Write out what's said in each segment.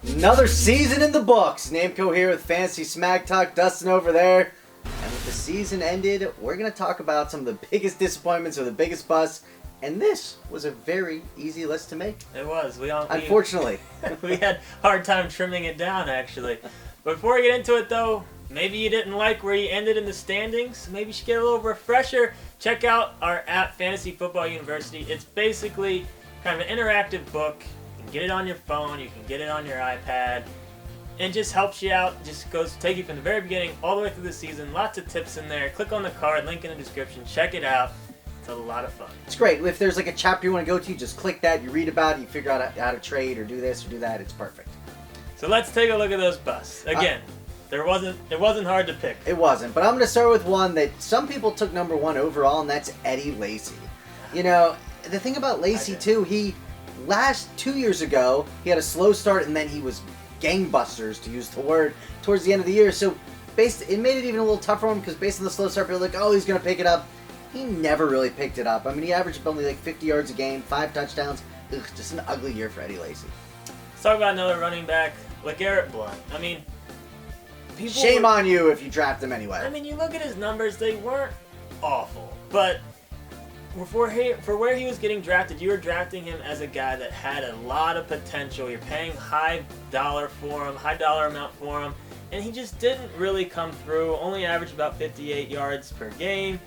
Another season in the books. Namco here with Fantasy Smack Talk. Dustin over there. And with the season ended, we're going to talk about some of the biggest disappointments or the biggest busts. And this was a very easy list to make. It was. Unfortunately. We had a hard time trimming it down, actually. Before we get into it, though, maybe you didn't like where you ended in the standings. Maybe you should get a little refresher. Check out our app, Fantasy Football University. It's basically kind of an interactive book. You can get it on your phone. You can get it on your iPad. And just helps you out. Just goes take you from the very beginning all the way through the season. Lots of tips in there. Click on the card, link in the description. Check it out. It's a lot of fun. It's great. If there's like a chapter you want to go to, just click that. You read about it. You figure out how to trade or do this or do that. It's perfect. So let's take a look at those busts. Again, it wasn't hard to pick. It wasn't. But I'm going to start with one that some people took number one overall, and that's Eddie Lacy. You know, the thing about Lacy, too, last 2 years ago, he had a slow start, and then he was gangbusters, to use the word, towards the end of the year. So it made it even a little tougher for him because based on the slow start, people were like, oh, he's going to pick it up. He never really picked it up. I mean, he averaged only like 50 yards a game, 5 touchdowns. Ugh, just an ugly year for Eddie Lacy. Let's talk about another running back, LeGarrette Blount. I mean, shame on you if you draft him anyway. I mean, you look at his numbers, they weren't awful. But for where he was getting drafted, you were drafting him as a guy that had a lot of potential. You're paying high dollar amount for him. And he just didn't really come through. Only averaged about 58 yards per game.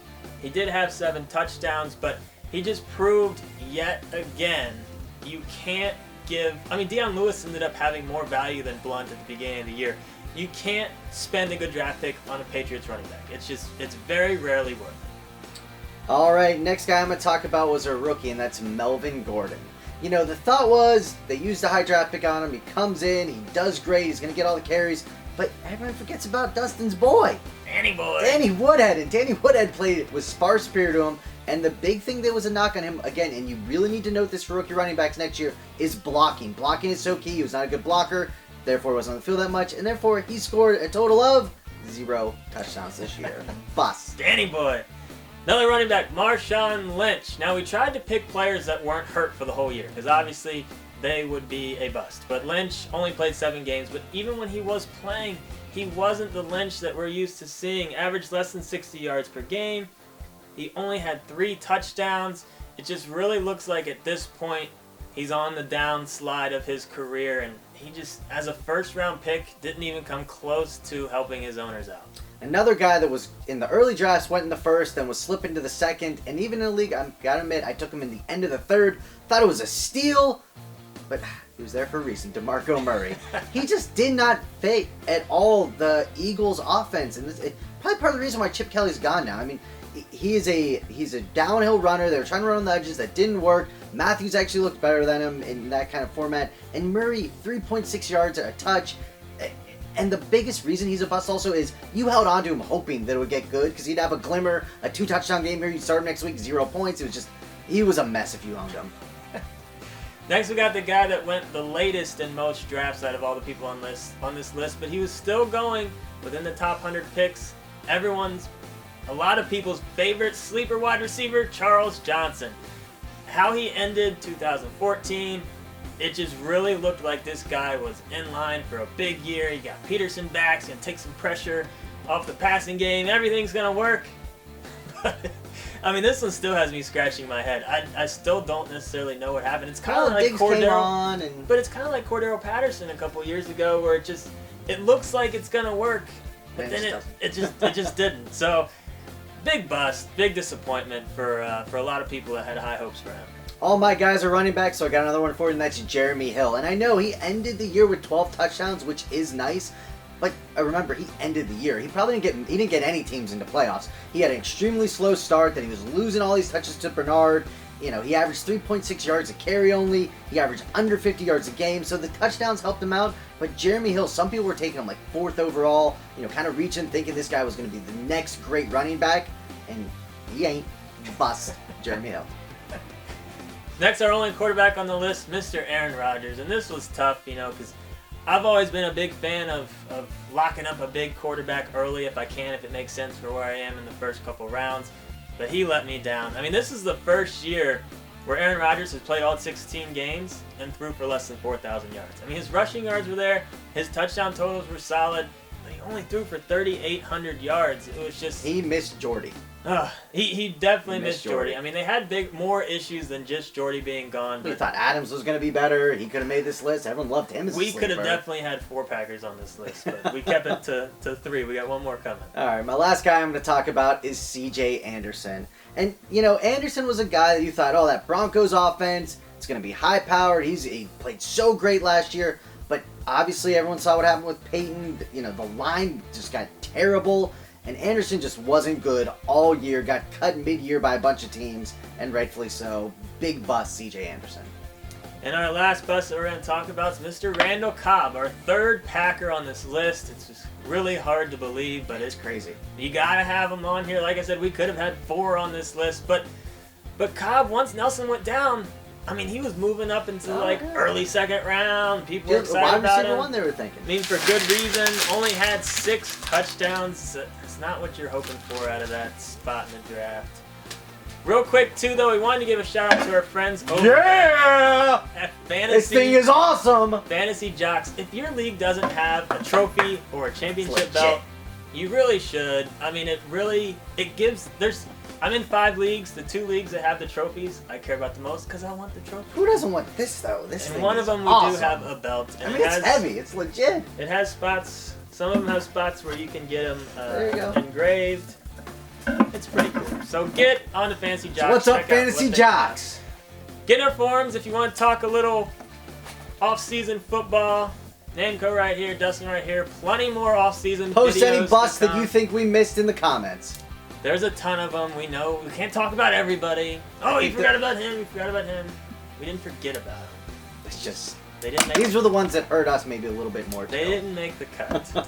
He did have 7 touchdowns, but he just proved yet again you can't give... I mean, Deion Lewis ended up having more value than Blount at the beginning of the year. You can't spend a good draft pick on a Patriots running back. It's very rarely worth it. All right, next guy I'm going to talk about was a rookie, and that's Melvin Gordon. You know, the thought was they used a high draft pick on him. He comes in, he does great, he's going to get all the carries, but everyone forgets about Dustin's boy. Danny Woodhead. And Danny Woodhead played with far superior to him. And the big thing that was a knock on him, again, and you really need to note this for rookie running backs next year, is blocking. Blocking is so key. He was not a good blocker, therefore wasn't on the field that much, and therefore he scored a total of 0 touchdowns this year. Bust. Danny boy. Another running back, Marshawn Lynch. Now, we tried to pick players that weren't hurt for the whole year, because obviously they would be a bust. But Lynch only played 7 games, but even when he was playing, he wasn't the Lynch that we're used to seeing. Averaged less than 60 yards per game. He only had 3 touchdowns. It just really looks like at this point he's on the downslide of his career, and he just, as a first-round pick, didn't even come close to helping his owners out. Another guy that was in the early drafts, went in the first, then was slipping to the second, and even in the league, I've got to admit, I took him in the end of the third. Thought it was a steal, but he was there for a reason. DeMarco Murray. He just did not fit at all the Eagles' offense, and probably part of the reason why Chip Kelly's gone now. I mean, he's a downhill runner. They were trying to run on the edges. That didn't work. Matthews actually looked better than him in that kind of format. And Murray, 3.6 yards a touch. And the biggest reason he's a bust also is you held on to him hoping that it would get good because he'd have a glimmer, a 2-touchdown game here. You'd start him next week, 0 points. He was a mess if you owned him. Next, we got the guy that went the latest in most drafts out of all the people on this list, but he was still going within the top 100 picks. A lot of people's favorite sleeper wide receiver, Charles Johnson. How he ended 2014, it just really looked like this guy was in line for a big year. He got Peterson back, he's going to take some pressure off the passing game. Everything's going to work. But, I mean, this one still has me scratching my head. I still don't necessarily know what happened. It's kind of like Cordero, but it's kind of like Cordero Patterson a couple years ago, where it looks like it's going to work, but then it just didn't. So, big bust, big disappointment for a lot of people that had high hopes for him. All my guys are running back, so I got another one for you, and that's Jeremy Hill. And I know he ended the year with 12 touchdowns, which is nice, but remember, he ended the year. He didn't get any teams into playoffs. He had an extremely slow start, then he was losing all these touches to Bernard. You know, he averaged 3.6 yards a carry only. He averaged under 50 yards a game, so the touchdowns helped him out. But Jeremy Hill, some people were taking him like 4th overall, kind of reaching, thinking this guy was going to be the next great running back, and he ain't. Bust. Jeremy Hill. Next, our only quarterback on the list, Mr. Aaron Rodgers. And this was tough, because I've always been a big fan of locking up a big quarterback early if I can, if it makes sense for where I am in the first couple rounds. But he let me down. I mean, this is the first year where Aaron Rodgers has played all 16 games and threw for less than 4,000 yards. I mean, his rushing yards were there, his touchdown totals were solid, but he only threw for 3,800 yards. It was just... He missed Jordy. He definitely missed Jordy. I mean, they had more issues than just Jordy being gone. We thought Adams was going to be better. He could have made this list. Everyone loved him as a We sleeper. could have definitely had 4 Packers on this list, but we kept it to 3. We got one more coming. All right, my last guy I'm going to talk about is C.J. Anderson. And, you know, Anderson was a guy that you thought, oh, that Broncos offense, it's going to be high-powered. He played so great last year. But obviously everyone saw what happened with Peyton. You know, the line just got terrible. And Anderson just wasn't good all year. Got cut mid-year by a bunch of teams, and rightfully so. Big bust, C.J. Anderson. And our last bust that we're going to talk about is Mr. Randall Cobb, our 3rd Packer on this list. It's just really hard to believe, but It's crazy. You got to have him on here. Like I said, we could have had 4 on this list, but Cobb, once Nelson went down, I mean, he was moving up into early 2nd round. People were excited about him. One they were thinking. I mean, for good reason. Only had 6 touchdowns. It's not what you're hoping for out of that spot in the draft. Real quick, too, though, we wanted to give a shout-out to our friends over at Fantasy. This thing is awesome! Fantasy Jocks. If your league doesn't have a trophy or a championship belt, you really should. I mean, it gives... I'm in 5 leagues. The 2 leagues that have the trophies, I care about the most because I want the trophy. Who doesn't want this, though? And one of them we do have a belt. And it's heavy. It's legit. It has spots. Some of them have spots where you can get them there you go. engraved. It's pretty cool. So get on the Fantasy Jocks. So what's up, Fantasy Jocks? Get in our forums if you want to talk a little off-season football. Namco right here, Dustin right here. Plenty more off-season Post videos any busts to that you come. think we missed in the comments. There's a ton of them. We know. We can't talk about everybody. Oh, you forgot about him. You forgot about him. We didn't forget about him. It's just... They didn't make These were the ones that hurt us maybe a little bit more. They didn't make the cut.